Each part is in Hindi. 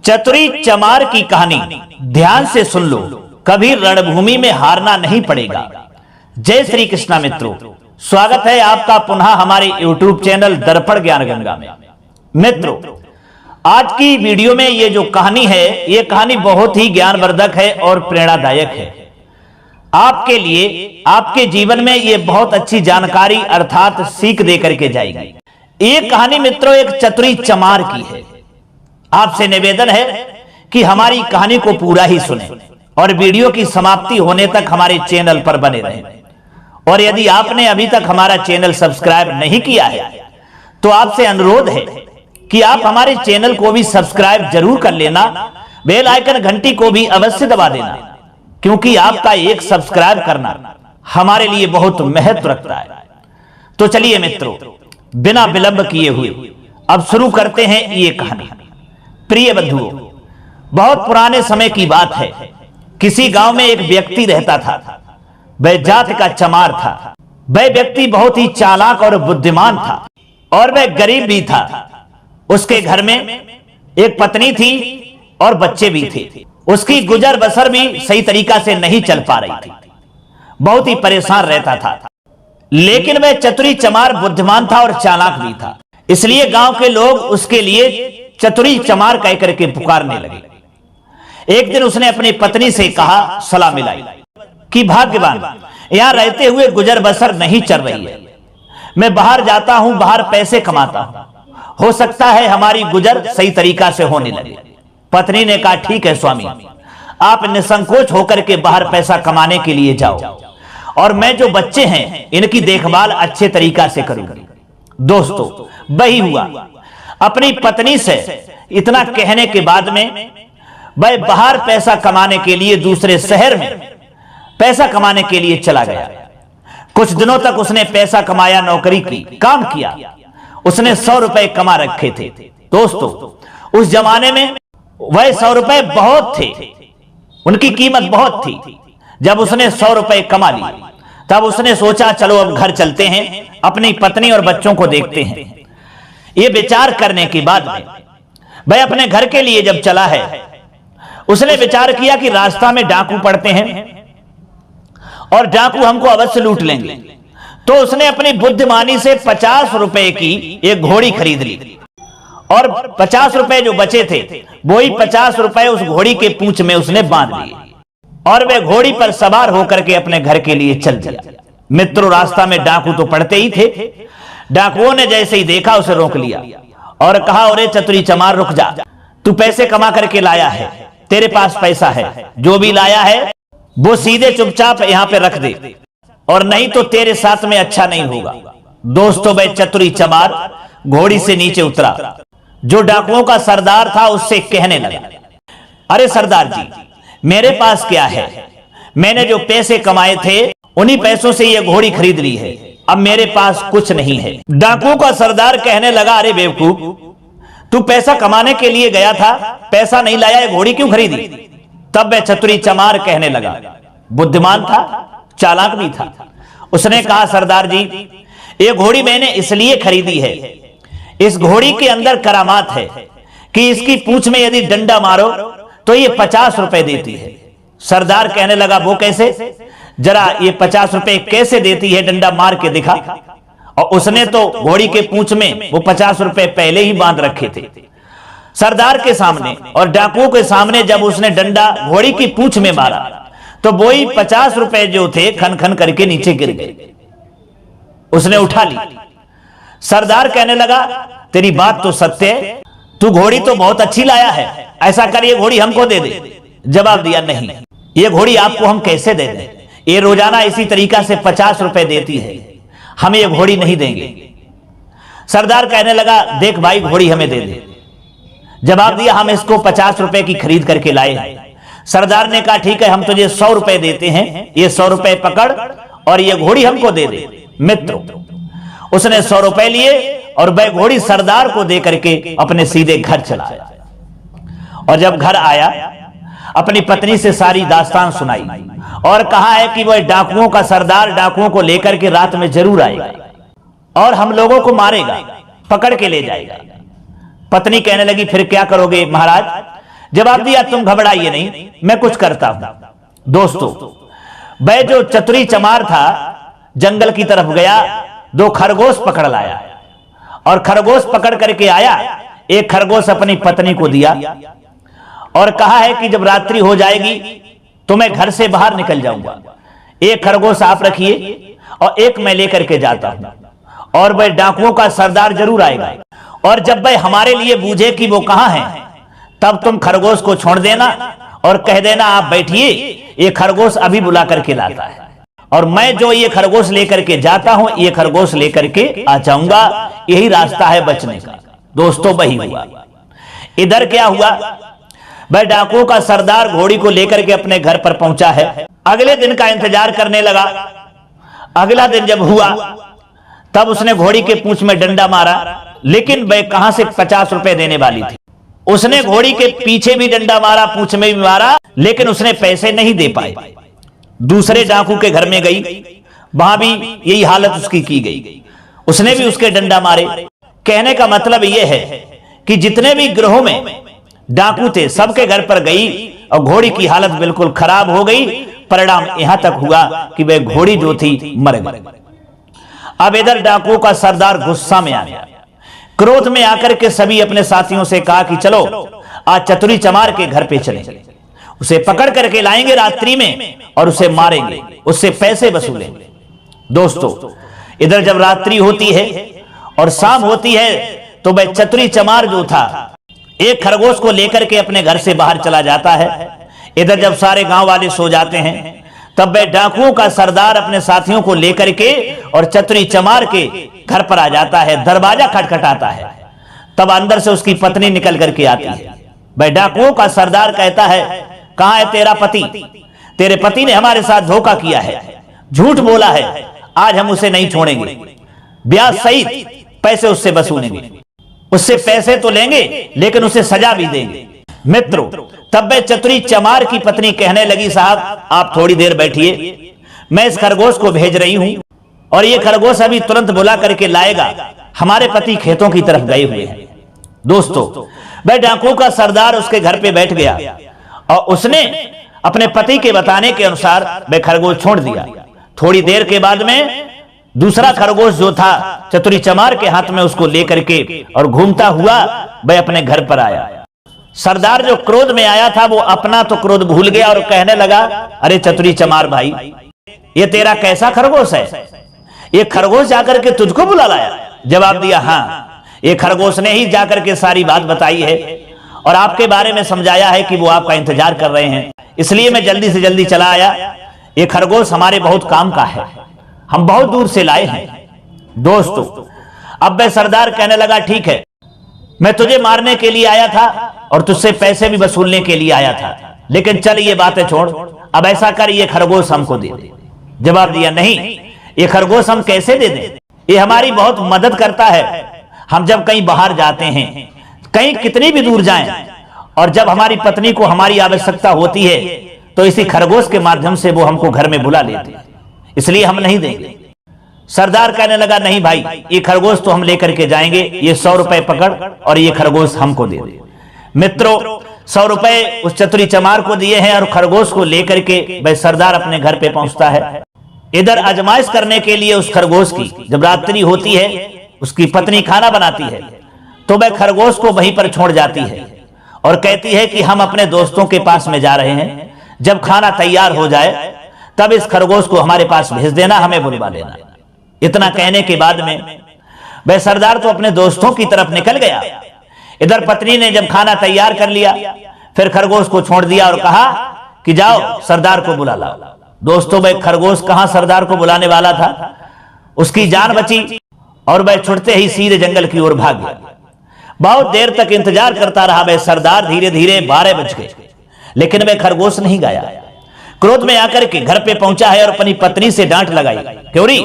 चतुरी चमार की कहानी ध्यान से सुन लो, कभी रणभूमि में हारना नहीं पड़ेगा। जय श्री कृष्णा मित्रों, स्वागत है आपका पुनः हमारे YouTube चैनल दर्पण ज्ञान गंगा में। मित्रों, आज की वीडियो में ये जो कहानी है, ये कहानी बहुत ही ज्ञानवर्धक है और प्रेरणादायक है। आपके लिए, आपके जीवन में ये बहुत अच्छी जानकारी अर्थात सीख दे करके जाएगी। ये कहानी मित्रों एक चतुरी चमार की है। आपसे निवेदन है कि हमारी कहानी को पूरा ही सुने और वीडियो की समाप्ति होने तक हमारे चैनल पर बने रहें। और यदि आपने अभी तक हमारा चैनल सब्सक्राइब नहीं किया है तो आपसे अनुरोध है कि आप हमारे चैनल को भी सब्सक्राइब जरूर कर लेना, बेल आइकन घंटी को भी अवश्य दबा देना, क्योंकि आपका एक सब्सक्राइब करना हमारे लिए बहुत महत्व रखता है। तो चलिए मित्रों, बिना विलंब किए हुए अब शुरू करते हैं ये कहानी। प्रिय बंधुओं, बहुत पुराने समय की बात है। किसी गांव में एक व्यक्ति रहता था। वह जात का चमार था। वह व्यक्ति बहुत ही चालाक और बुद्धिमान था और वह गरीब भी था। उसके घर में एक पत्नी थी और बच्चे भी थे। उसकी गुजर बसर भी सही तरीका से नहीं चल पा रही थी। बहुत ही परेशान रहता था। लेकिन वह चतुरी चमार बुद्धिमान था और चालाक भी था, इसलिए गांव के लोग उसके लिए चतुरी चमार कह करके पुकारने लगे। एक दिन उसने अपनी पत्नी से कहा, सलाह मिलाई कि भाग्यवान, यहां रहते हुए गुजर बसर नहीं चल रही है। मैं बाहर जाता हूं, बाहर पैसे कमाता हूं, हो सकता है हमारी गुजर सही तरीका से होने लगे। पत्नी ने कहा, ठीक है स्वामी, आप निसंकोच होकर के बाहर पैसा कमाने के लिए जाओ और मैं जो बच्चे हैं इनकी देखभाल अच्छे तरीका से करूंगी। दोस्तों, वही हुआ। अपनी पत्नी से इतना कहने के बाद में वह बाहर पैसा कमाने के लिए दूसरे शहर में पैसा कमाने के लिए चला गया। कुछ दिनों तक उसने पैसा कमाया, नौकरी की, काम किया। उसने 100 रुपए कमा रखे थे। दोस्तों, उस जमाने में वह 100 रुपए बहुत थे, उनकी कीमत बहुत थी। जब उसने 100 रुपए कमा लिए तब उसने सोचा, चलो अब घर चलते हैं, अपनी पत्नी और बच्चों को देखते हैं। ये विचार करने के बाद में वह अपने घर के लिए जब चला है, उसने विचार किया कि रास्ता में डाकू पड़ते हैं और डाकू हमको अवश्य लूट लेंगे। तो उसने अपनी बुद्धिमानी से 50 रुपए की एक घोड़ी खरीद ली और 50 रुपए जो बचे थे वही 50 रुपए उस घोड़ी के पूंछ में उसने बांध लिए और वह घोड़ी पर सवार होकर के अपने घर के लिए चल दिया। मित्रों, रास्ता में डाकू तो पड़ते ही थे। डाकुओं ने जैसे ही देखा उसे रोक लिया और कहा, अरे चतुरी चमार, रुक जा, तू पैसे कमा करके लाया है, तेरे पास पैसा है, जो भी लाया है वो सीधे चुपचाप यहां पे रख दे और नहीं तो तेरे साथ में अच्छा नहीं होगा। दोस्तों, वह चतुरी चमार घोड़ी से नीचे उतरा। जो डाकुओं का सरदार था उससे कहने लगा, अरे सरदार जी, मेरे पास क्या है, मैंने जो पैसे कमाए थे उन्हीं पैसों से ये घोड़ी खरीद ली है, अब मेरे पास कुछ नहीं है। डाकुओं का सरदार कहने लगा, अरे बेवकूफ, तू पैसा कमाने के लिए गया था, पैसा नहीं लाया, ये घोड़ी क्यों खरीदी? तब वह चतुरी चमार कहने लगा, बुद्धिमान था, चालाक भी था। उसने कहा, सरदार जी, ये घोड़ी मैंने इसलिए खरीदी है, इस घोड़ी के अंदर करामात है कि इसकी पूंछ में यदि डंडा मारो तो ये 50 रुपए देती है। सरदार कहने लगा, वो कैसे? जरा ये 50 रुपए कैसे देती है, डंडा मार के दिखा। और उसने तो घोड़ी के पूंछ में वो 50 रुपए पहले ही बांध रखे थे। सरदार के सामने और डाकुओं के सामने जब उसने डंडा घोड़ी की पूंछ में मारा तो वही 50 रुपए जो थे खन खन करके नीचे गिर गए। उसने उठा ली। सरदार कहने लगा, तेरी बात तो सत्य है, तू घोड़ी तो बहुत अच्छी लाया है, ऐसा कर ये घोड़ी हमको दे दे। जवाब दिया, नहीं, ये घोड़ी आपको हम कैसे दे दें, ये रोजाना इसी तरीका से 50 रुपए देती है, हम ये घोड़ी नहीं देंगे। सरदार कहने लगा, देख भाई, घोड़ी हमें दे दे। जवाब दिया, हम इसको 50 रुपए की खरीद करके लाए हैं। सरदार ने कहा, ठीक है, हम तुझे 100 रुपए देते हैं, ये 100 रुपए पकड़ और ये घोड़ी हमको दे दे। मित्रों, उसने 100 रुपए लिए और वह घोड़ी सरदार को दे करके अपने सीधे घर चला आया। और जब घर आया, अपनी पत्नी से सारी दास्तान सुनाई और कहा है कि वह डाकुओं का सरदार डाकुओं को लेकर के रात में जरूर आएगा और हम लोगों को मारेगा, पकड़ के ले जाएगा। पत्नी कहने लगी, फिर क्या करोगे महाराज? जवाब दिया, तुम घबराइए नहीं, मैं कुछ करता हूं। दोस्तों, वह जो चतुरी चमार था जंगल की तरफ गया, 2 खरगोश पकड़ लाया और खरगोश पकड़ करके आया। एक खरगोश अपनी पत्नी को दिया और कहा है कि जब रात्रि हो जाएगी तो मैं घर से बाहर निकल जाऊंगा, एक खरगोश आप रखिए और एक मैं लेकर के जाता हूं, और वह डाकुओं का सरदार जरूर आएगा, और जब वह हमारे लिए बूझे कि वो कहां है, तब तुम खरगोश को छोड़ देना और कह देना आप बैठिए, ये खरगोश अभी बुला करके लाता है, और मैं जो ये खरगोश लेकर के जाता हूं ये खरगोश लेकर के आ जाऊंगा, यही रास्ता है बचने का। दोस्तों, वही हुआ। इधर क्या हुआ, वह डाकुओं का सरदार घोड़ी को लेकर के अपने घर पर पहुंचा है। अगले दिन का इंतजार करने लगा। अगला दिन जब हुआ तब उसने घोड़ी के पूंछ में डंडा मारा, लेकिन वह कहां से 50 रुपए देने वाली थी। उसने घोड़ी के पीछे भी डंडा मारा, पूंछ में भी मारा, लेकिन उसने पैसे नहीं दे पाए। दूसरे डाकू के घर में गई, वहां भी यही हालत उसकी की गई, उसने भी उसके डंडा मारे। कहने का मतलब यह है कि जितने भी ग्रोहों में डाकू थे सबके घर पर गई और घोड़ी की हालत बिल्कुल खराब हो गई। परिणाम यहां तक हुआ कि वह घोड़ी जो थी मर गई। अब इधर डाकुओं का सरदार गुस्सा में आ गया। क्रोध में आकर के सभी अपने साथियों से कहा कि चलो आज चतुरी चमार के घर पे चलें, उसे पकड़ करके लाएंगे रात्रि में और उसे मारेंगे, उससे पैसे वसूलेंगे। दोस्तों, इधर जब रात्रि होती है और शाम होती है तो वह चतुरी चमार जो था एक खरगोश को लेकर के अपने घर से बाहर चला जाता है। इधर जब सारे गांव वाले सो जाते हैं तब वह डाकुओं का सरदार अपने साथियों को लेकर के और चतुरी चमार के घर पर आ जाता है। दरवाजा खटखटाता है, तब अंदर से उसकी पत्नी निकल करके आती है। वह डाकुओं का सरदार कहता है, कहां है तेरा पति? तेरे पति ने हमारे साथ धोखा किया है, झूठ बोला है, आज हम उसे नहीं छोड़ेंगे, ब्याज सहित पैसे उससे वसूलेंगे, उससे पैसे तो लेंगे लेकिन उसे सजा भी देंगे। मित्रों, तब वह चतुरी चमार की पत्नी कहने लगी, साहब आप थोड़ी देर बैठिए, मैं इस खरगोश को भेज रही हूं और ये खरगोश अभी तुरंत बुला करके लाएगा, हमारे पति खेतों की तरफ गए हुए हैं। दोस्तों, वह डाकुओं का सरदार उसके घर पे बैठ गया और उसने अपने पति के बताने के अनुसार वह खरगोश छोड़ दिया। थोड़ी देर के बाद में दूसरा खरगोश जो था चतुरी चमार के हाथ में उसको लेकर के और घूमता हुआ वह अपने घर पर आया। सरदार जो क्रोध में आया था वो अपना तो क्रोध भूल गया और कहने लगा, अरे चतुरी चमार भाई, ये तेरा कैसा खरगोश है? ये खरगोश जाकर के तुझको बुला लाया? जवाब दिया, हाँ, ये खरगोश ने ही जाकर के सारी बात बताई है और आपके बारे में समझाया है कि वो आपका इंतजार कर रहे हैं, इसलिए मैं जल्दी से जल्दी चला आया। ये खरगोश हमारे बहुत काम का है, हम बहुत दूर से लाए हैं। दोस्तों, अब वह सरदार कहने लगा, ठीक है, मैं तुझे मारने के लिए आया था और तुझसे पैसे भी वसूलने के लिए आया था, लेकिन चल ये बातें छोड़, अब ऐसा कर ये खरगोश हमको दे दे। जवाब दिया, नहीं, ये खरगोश हम कैसे दे दें? ये हमारी बहुत मदद करता है। हम जब कहीं बाहर जाते हैं, कहीं कितनी भी दूर जाएं, और जब हमारी पत्नी को हमारी आवश्यकता होती है तो इसी खरगोश के माध्यम से वो हमको घर में बुला लेते, इसलिए हम नहीं देंगे। सरदार कहने लगा, नहीं भाई, ये खरगोश तो हम लेकर के जाएंगे, ये 100 रुपए पकड़ और ये खरगोश हमको दे दे। मित्रों, 100 रुपए उस चतुरी चमार को दिए हैं और खरगोश को लेकर के वह सरदार अपने घर पे पहुंचता है। इधर आजमाइश करने के लिए उस खरगोश की जब रात्रि होती है, उसकी पत्नी खाना बनाती है तो वह खरगोश को वहीं पर छोड़ जाती है और कहती है कि हम अपने दोस्तों के पास में जा रहे हैं, जब खाना तैयार हो जाए तब इस खरगोश को हमारे पास भेज देना, हमें बुलवा लेना। इतना कहने के बाद में वह सरदार तो अपने दोस्तों की तरफ निकल गया। इधर पत्नी ने जब खाना तैयार कर लिया फिर खरगोश को छोड़ दिया और कहा कि जाओ सरदार को बुला लाओ। दोस्तों, वह खरगोश कहां सरदार को बुलाने वाला था, उसकी जान बची और वह छुटते ही सीधे जंगल की ओर भाग गया। बहुत देर तक इंतजार करता रहा वह सरदार, धीरे धीरे 12 बज गए, लेकिन वह खरगोश नहीं गया। क्रोध में आकर के घर पे पहुंचा है और अपनी पत्नी से डांट लगाई, क्यों री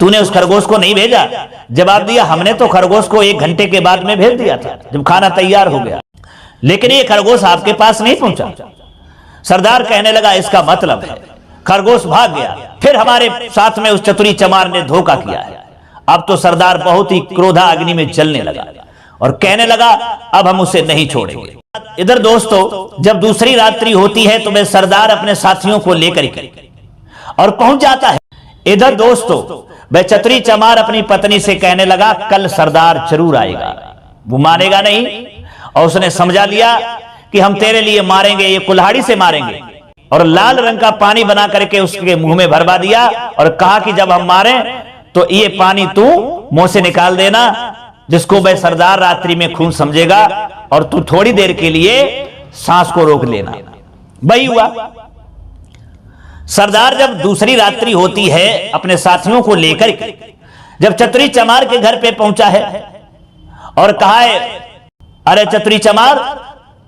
तूने उस खरगोश को नहीं भेजा? जवाब दिया, हमने तो खरगोश को 1 घंटे के बाद में भेज दिया था जब खाना तैयार हो गया, लेकिन ये खरगोश आपके पास नहीं पहुंचा। सरदार कहने लगा, इसका मतलब है खरगोश भाग गया, फिर हमारे साथ में उस चतुरी चमार ने धोखा किया है। अब तो सरदार बहुत ही क्रोधा अग्नि में जलने लगा और कहने लगा, अब हम उसे नहीं छोड़ेंगे। इधर दोस्तों जब दूसरी रात्रि होती है तो वह सरदार अपने साथियों को लेकर के और पहुंच जाता है। इधर दोस्तों वह चतुरी चमार अपनी पत्नी से कहने लगा कल सरदार जरूर आएगा। वो मानेगा नहीं और उसने समझा लिया कि हम तेरे लिए मारेंगे, ये कुल्हाड़ी से मारेंगे, और लाल रंग का पानी बना करके उसके मुंह में भरवा दिया और कहा कि जब हम मारें तो ये पानी तू मुंह से निकाल देना, जिसको वह सरदार रात्रि में खून समझेगा, और तू थोड़ी देर के लिए सांस को रोक लेना। वही हुआ। सरदार जब दूसरी रात्रि होती है अपने साथियों को लेकर के जब चतुरी चमार के घर पे पहुंचा है और कहा है अरे चतुरी चमार,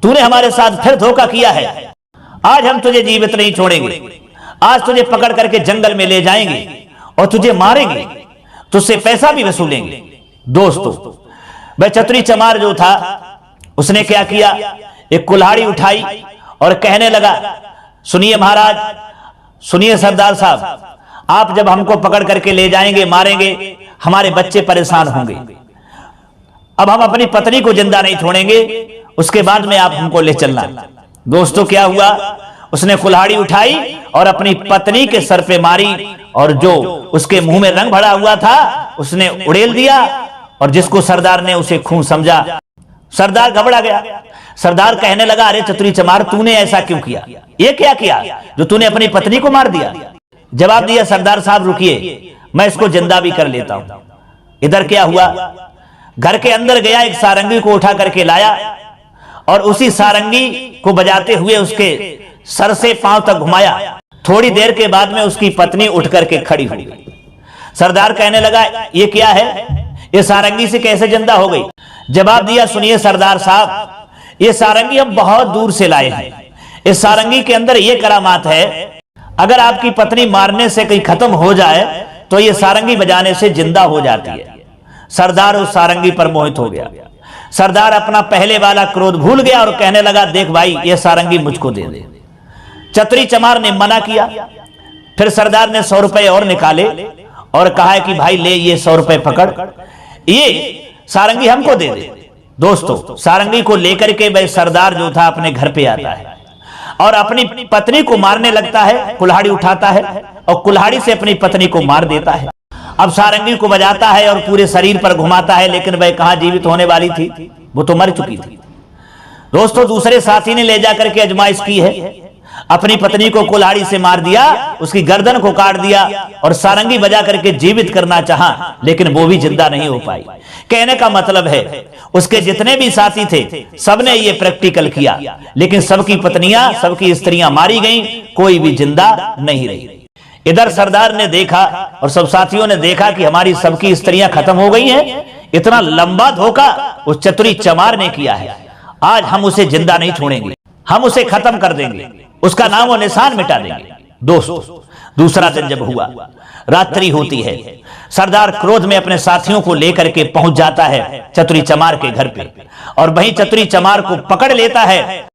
तूने हमारे साथ फिर धोखा किया है, आज हम तुझे जीवित नहीं छोड़ेंगे, आज तुझे पकड़ करके जंगल में ले जाएंगे और तुझे मारेंगे, तुझसे पैसा भी वसूलेंगे। दोस्तों वह चतुरी चमार जो था उसने क्या किया, एक कुल्हाड़ी उठाई और कहने लगा सुनिए महाराज, सुनिए सरदार साहब, आप जब हमको पकड़ करके ले जाएंगे, मारेंगे, हमारे बच्चे परेशान होंगे, अब हम अपनी पत्नी को जिंदा नहीं छोड़ेंगे, उसके बाद में आप हमको ले चलना। दोस्तों क्या हुआ, उसने कुल्हाड़ी उठाई और अपनी पत्नी के सर पे मारी और जो उसके मुंह में रंग भरा हुआ था उसने उड़ेल दिया, और जिसको सरदार ने उसे खून समझा, सरदार घबरा गया। सरदार कहने लगा अरे चतुरी चमार, तूने ऐसा क्यों किया, ये क्या किया जो तूने अपनी पत्नी को मार दिया। जवाब दिया सरदार साहब रुकिए, मैं इसको जिंदा भी कर लेता हूं। इधर क्या हुआ, घर के अंदर गया, एक सारंगी को उठा करके लाया और उसी सारंगी को बजाते हुए उसके सर से पांव तक घुमाया। थोड़ी देर के बाद में उसकी पत्नी उठ करके खड़ी हुई। सरदार कहने लगा ये क्या है, ये सारंगी से कैसे जिंदा हो गई। जवाब दिया सुनिए सरदार साहब, ये सारंगी हम बहुत दूर से लाए हैं, इस सारंगी के अंदर ये करामात है, अगर आपकी पत्नी मारने से कहीं खत्म हो जाए तो ये सारंगी बजाने से जिंदा हो जाती है। सरदार उस सारंगी पर मोहित हो गया। सरदार अपना पहले वाला क्रोध भूल गया और कहने लगा देख भाई, ये सारंगी मुझको दे दे। चतुरी चमार ने मना किया। फिर सरदार ने 100 रुपए और निकाले और कहा कि भाई ले ये 100 रुपए पकड़, ये सारंगी हमको दे दे। दोस्तों सारंगी को लेकर के वह सरदार जो था अपने घर पे आता है और अपनी पत्नी को मारने लगता है, कुल्हाड़ी उठाता है और कुल्हाड़ी से अपनी पत्नी को मार देता है। अब सारंगी को बजाता है और पूरे शरीर पर घुमाता है, लेकिन वह कहां जीवित होने वाली थी, वो तो मर चुकी थी। दोस्तों दूसरे साथी ने ले जाकर के आजमाइश की है, अपनी पत्नी को कुल्हाड़ी से मार दिया, उसकी गर्दन को काट दिया और सारंगी बजा करके जीवित करना चाहा, लेकिन वो भी जिंदा नहीं हो पाई। कहने का मतलब है उसके जितने भी साथी थे सबने ये प्रैक्टिकल किया, लेकिन सबकी पत्नियां, सबकी स्त्रियां मारी गईं, कोई भी जिंदा नहीं रही। इधर सरदार ने देखा और सब साथियों ने देखा कि हमारी सबकी स्त्रियां खत्म हो गई हैं। इतना लंबा धोखा उस चतुरी चमार ने किया है, आज हम उसे जिंदा नहीं छोड़ेंगे, हम उसे खत्म कर देंगे, उसका नाम और निशान मिटा देंगे। दोस्तों दूसरा दिन जब हुआ, रात्रि होती है, सरदार क्रोध में अपने साथियों को लेकर के पहुंच जाता है चतुरी चमार के घर पे और वहीं चतुरी चमार को पकड़ लेता है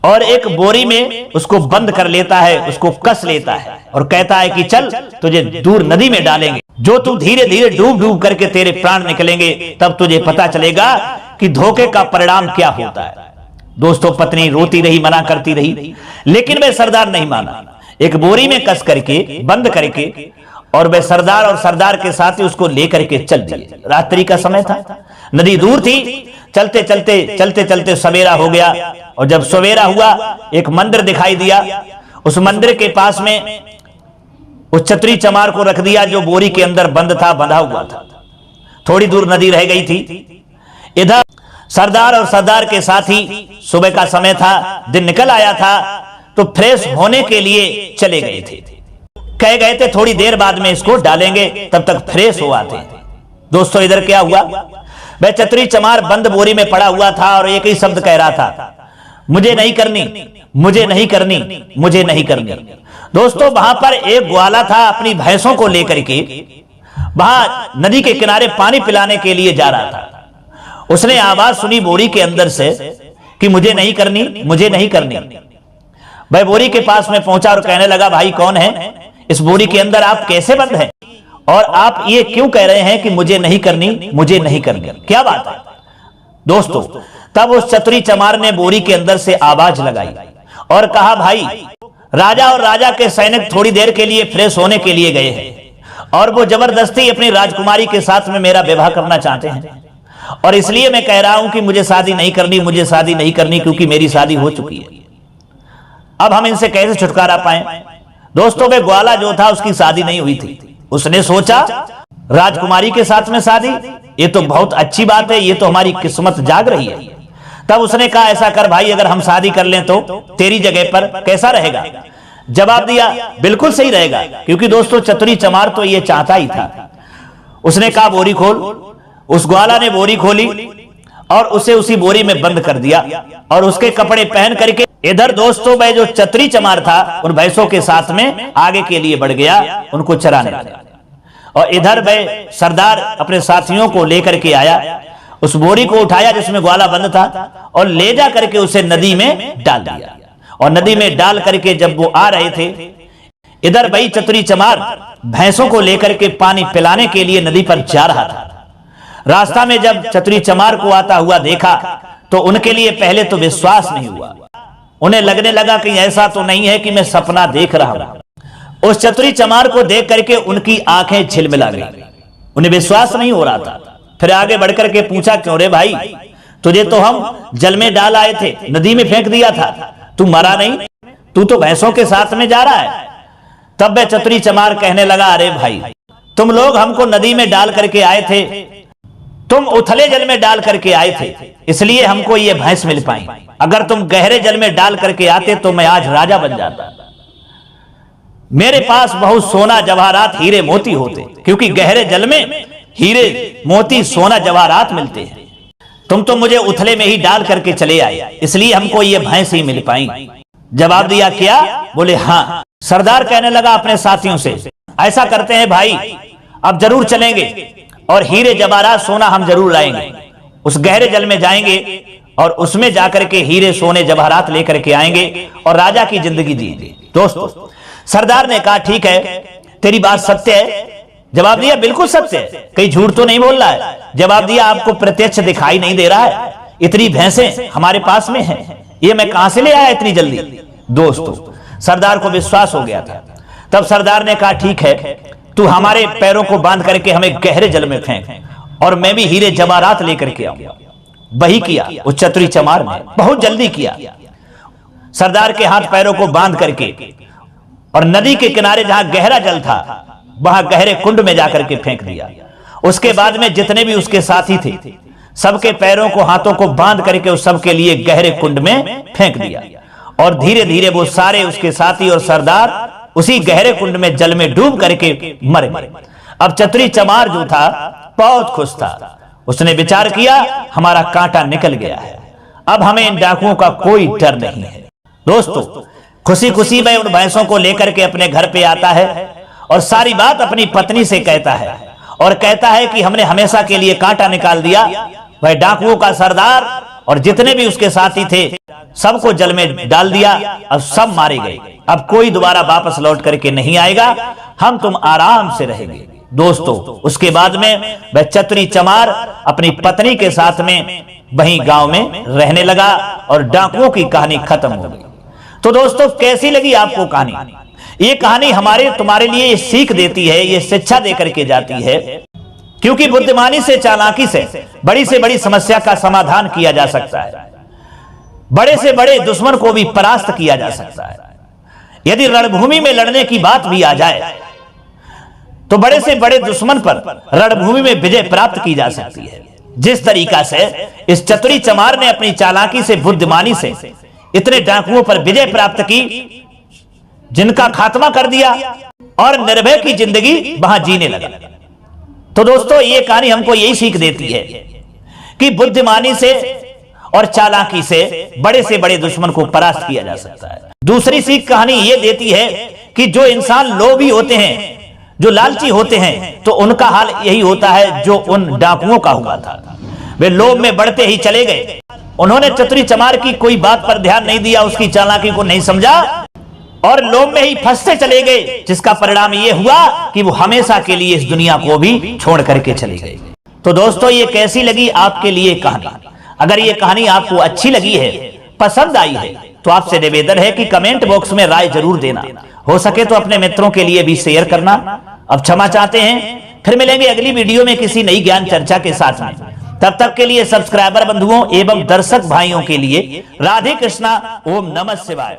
और एक बोरी में उसको बंद कर लेता है, उसको कस लेता है और कहता है कि चल तुझे दूर नदी में डालेंगे, जो तू धीरे धीरे डूब डूब करके तेरे प्राण निकलेंगे, तब तुझे पता चलेगा कि धोखे का परिणाम क्या होता है। दोस्तों पत्नी रोती रही, मना करती रही, लेकिन वह सरदार नहीं माना। एक बोरी में कस करके बंद करके और वह सरदार और सरदार के साथ ही उसको लेकर के चल दिए। रात्रि का समय था, नदी दूर थी, चलते चलते चलते चलते सवेरा हो गया और जब सवेरा हुआ एक मंदिर दिखाई दिया। उस मंदिर के पास में उस चतुरी चमार को रख दिया जो बोरी के अंदर बंद था, बंधा हुआ था। थोड़ी दूर नदी रह गई थी। इधर सरदार और सरदार के साथी सुबह का समय था, दिन निकल आया था, तो फ्रेश होने के लिए चले गए थे। कह गए थे थोड़ी देर बाद में इसको डालेंगे, तब तक फ्रेश हो आते। दोस्तों इधर क्या हुआ, वह चतुरी चमार बंद बोरी में पड़ा हुआ था और एक ही शब्द कह रहा था, मुझे नहीं करनी, मुझे नहीं करनी, मुझे नहीं करनी। दोस्तों वहां पर एक ग्वाला था, अपनी भैंसों को लेकर के वहां नदी के किनारे पानी पिलाने के लिए जा रहा था। उसने आवाज सुनी बोरी के अंदर से कि मुझे नहीं करनी, मुझे नहीं करनी। वह बोरी के पास में पहुंचा और कहने लगा, भाई कौन है, इस बोरी के अंदर आप कैसे बंद हैं और आप ये क्यों कह रहे हैं कि मुझे नहीं करनी, मुझे नहीं करनी, क्या बात है। दोस्तों तब उस चतुरी चमार ने बोरी के अंदर से आवाज लगाई और कहा, भाई राजा और राजा के सैनिक थोड़ी देर के लिए फ्रेश होने के लिए गए हैं और वो जबरदस्ती अपनी राजकुमारी के साथ में मेरा विवाह करना चाहते हैं और इसलिए मैं कह रहा हूं कि मुझे शादी नहीं करनी, मुझे शादी नहीं करनी, क्योंकि मेरी शादी हो चुकी है। अब हम इनसे कैसे छुटकारा पाएं? दोस्तों वे ग्वाला जो था उसकी शादी नहीं हुई थी। उसने सोचा राजकुमारी के साथ में शादी, ये तो बहुत अच्छी बात है, ये तो हमारी किस्मत जाग रही है। तब उसने कहा, ऐसा कर भाई, अगर हम शादी कर लें तो तेरी जगह पर कैसा रहेगा? जवाब दिया, बिल्कुल सही रहेगा, क्योंकि दोस्तों चतुरी चमार तो ये चाहता ही था। उसने कहा, बोरी खोल। उस ग्वाला ने बोरी खोली और उसे उसी बोरी में बंद कर दिया और उसके कपड़े पहन करके इधर दोस्तों मैं जो चतुरी चमार था उन भैंसों के साथ में आगे के लिए बढ़ गया उनको चराने लगा। और इधर मैं सरदार अपने साथियों को लेकर के आया, उस बोरी को उठाया जिसमें ग्वाला बंद था और ले जा करके उसे नदी में डाल दिया। और नदी में डाल करके जब वो आ रहे थे, इधर भाई चतुरी चमार भैंसों को लेकर के पानी पिलाने के लिए नदी पर जा रहा था। रास्ता में जब चतुरी चमार को आता हुआ देखा तो उनके लिए पहले तो विश्वास नहीं हुआ। उन्हें लगने लगा कि ऐसा तो नहीं है कि मैं सपना देख रहा हूं। उस चतुरी चमार को देख करके उनकी आंखें झिलमिला गई, उन्हें विश्वास नहीं हो रहा था। फिर आगे बढ़कर के पूछा, क्यों रे भाई, तुझे तो हम जल में डाल आए थे, नदी में फेंक दिया था, तू मरा नहीं, तू तो भैंसों के साथ में जा रहा है। तब वह चतुरी चमार कहने लगा, अरे भाई तुम लोग हमको नदी में डाल करके आए थे, तुम उथले जल में डाल करके आए थे, इसलिए हमको ये भैंस मिल पाई। अगर तुम गहरे जल में डाल करके आते तो मैं आज राजा बन जाता। मेरे पास बहुत सोना जवाहरात हीरे मोती होते, क्योंकि गहरे जल में हीरे मोती सोना जवाहरात मिलते हैं। तुम तो मुझे उथले में ही डाल करके चले आए, इसलिए हमको ये भैंस ही मिल पाई। जवाब दिया, क्या? बोले हाँ। सरदार कहने लगा अपने साथियों से, ऐसा करते हैं भाई, अब जरूर चलेंगे और हीरे जवाहरात सोना हम जरूर लाएंगे। उस गहरे जल में जाएंगे और उसमें जाकर के हीरे सोने जवाहरात लेकर के आएंगे और राजा की जिंदगी जिएंगे। दोस्तों सरदार ने कहा, ठीक है, तेरी बात सत्य है। जवाब दिया, बिल्कुल सत्य है, कहीं झूठ तो नहीं बोल रहा है। जवाब दिया, आपको प्रत्यक्ष दिखाई नहीं दे रहा है? इतनी भैंसें हमारे पास में हैं, ये मैं कहां से ले आया इतनी जल्दी? दोस्तों सरदार को विश्वास हो गया था। तब सरदार ने कहा, ठीक है, तू हमारे पैरों को बांध करके हमें गहरे जल में फेंक और मैं भी हीरे जवाहरात लेकर के आऊंगा। वही किया उस चतुरी चमार ने, बहुत जल्दी किया। सरदार के हाथ पैरों को बांध करके और नदी के किनारे जहां गहरा जल था वहां गहरे कुंड में जाकर के फेंक दिया। उसके बाद में जितने भी उसके साथी थे सबके पैरों को हाथों को बांध करके उस सबके लिए गहरे कुंड में फेंक दिया और धीरे धीरे वो सारे उसके साथी और सरदार उसी गहरे कुंड में जल में डूब करके मर गए। अब चतुरी चमार जो था बहुत खुश था, उसने विचार किया, हमारा कांटा निकल गया है, अब हमें इन डाकुओं का कोई डर नहीं है। दोस्तों खुशी खुशी में उन भैंसों को लेकर के अपने घर पे आता है और सारी बात अपनी पत्नी से कहता है और कहता है कि हमने हमेशा के लिए कांटा निकाल दिया। वह डाकुओं का सरदार और जितने भी उसके साथी थे सबको जल में डाल दिया, अब सब मारे गए। अब कोई दोबारा वापस लौट करके नहीं आएगा, हम तुम आराम से रहेंगे। दोस्तों उसके बाद में वह चतुरी चमार अपनी पत्नी के साथ में वहीं गांव में रहने लगा और डाकुओं की कहानी खत्म हो गई। तो दोस्तों कैसी लगी आपको कहानी? ये कहानी हमारे तुम्हारे लिए ये सीख देती है, ये शिक्षा देकर के जाती है, क्योंकि बुद्धिमानी से, चालाकी से बड़ी समस्या का समाधान किया जा सकता है, बड़े से बड़े दुश्मन को भी परास्त किया जा सकता है। यदि रणभूमि में लड़ने की बात भी आ जाए तो बड़े से बड़े दुश्मन पर रणभूमि में विजय प्राप्त की जा सकती है। जिस तरीका से इस चतुरी चमार ने अपनी चालाकी से, बुद्धिमानी से इतने डाकुओं पर विजय प्राप्त की, जिनका खात्मा कर दिया और निर्भय की जिंदगी वहां जीने लगा। तो दोस्तों ये कहानी हमको यही सीख देती है कि बुद्धिमानी से और चालाकी से बड़े दुश्मन को परास्त किया जा सकता है। दूसरी सीख कहानी ये देती है कि जो इंसान लोभी होते हैं, जो लालची होते हैं, तो उनका हाल यही होता है जो उन डाकुओं का हुआ था। वे लोभ में बढ़ते ही चले गए, उन्होंने चतुरी चमार की कोई बात पर ध्यान नहीं दिया, उसकी चालाकी को नहीं समझा और लोभ में ही फंसते चले गए, जिसका परिणाम यह हुआ कि वो हमेशा के लिए इस दुनिया को भी छोड़ करके चले गए। तो दोस्तों ये कैसी लगी आपके लिए कहानी? अगर ये कहानी आपको अच्छी लगी है, पसंद आई है, तो आपसे निवेदन है कि कमेंट बॉक्स में राय जरूर देना, हो सके तो अपने मित्रों के लिए भी शेयर करना। अब क्षमा चाहते हैं, फिर मिलेंगे अगली वीडियो में किसी नई ज्ञान चर्चा के साथ में। तब तक के लिए सब्सक्राइबर बंधुओं एवं दर्शक भाइयों के लिए राधे कृष्णा, ओम नमः शिवाय।